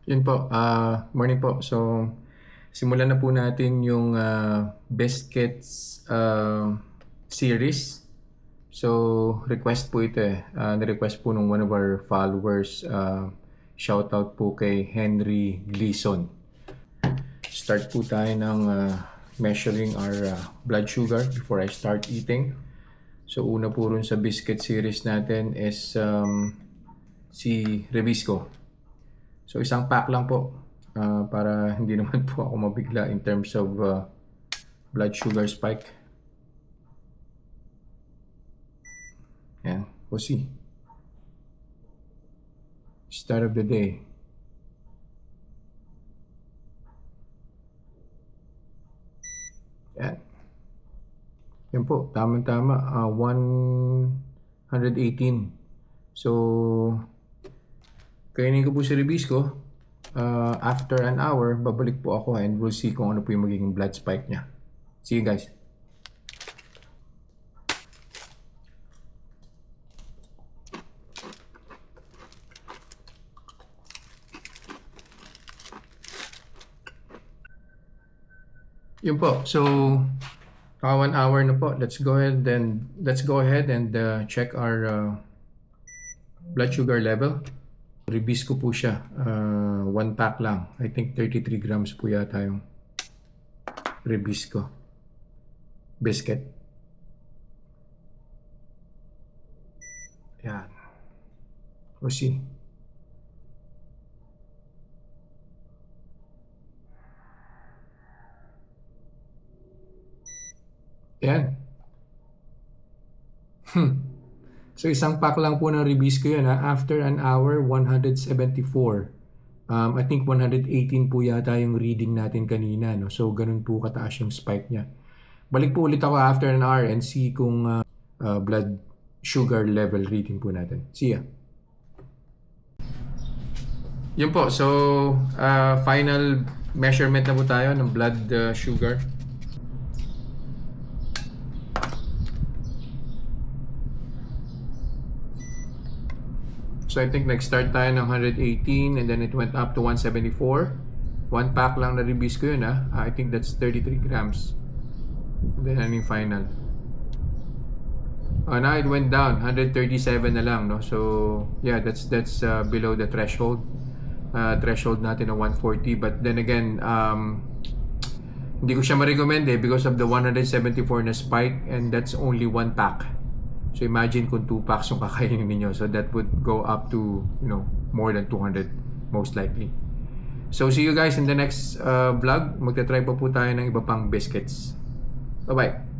Yun po, morning po. So, simulan na po natin yung biscuits series. So, request po ito eh. Na-request po nung one of our followers. Shoutout po kay Henry Gleason. Start po tayo ng measuring our blood sugar before I start eating. So, una po rin sa biscuit series natin is si Rebisco. So isang pack lang po para hindi naman po ako mabigla in terms of blood sugar spike. Yan, we'll see. Start of the day. Yan. Yan po, tama-tama. 118. So, kainin ko po si Rebisco. After an hour, babalik po ako and we'll see kung ano po yung magiging blood spike niya. See you guys. Yun po. So, 1 hour na po. Let's go ahead and check our blood sugar level. Rebisco po siya. 1 pack lang. I think 33 grams po yata yung Rebisco biscuit. Yan. We'll see. Yan. So isang pack lang po ng Rebisco yun ha. After an hour, 174. I think 118 po yata yung reading natin kanina. No? So ganun po kataas yung spike niya. Balik po ulit ako after an hour and see kung blood sugar level reading po natin. See ya. Yun po. So final measurement na po tayo ng blood sugar. So I think nag-start tayo ng 118 and then it went up to 174. 1 pack lang na Rebisco yun ha. I think that's 33 grams. And then ano yung final? Now it went down. 137 na lang. No? So yeah, that's below the threshold. Threshold natin ng 140. But then again, hindi ko siya ma-recommend because of the 174 na spike and that's only 1 pack. So imagine kung 2 packs yung kakainin niyo. So that would go up to, more than 200 most likely. So see you guys in the next vlog. Magta-try pa po tayo ng iba pang biscuits. Bye-bye.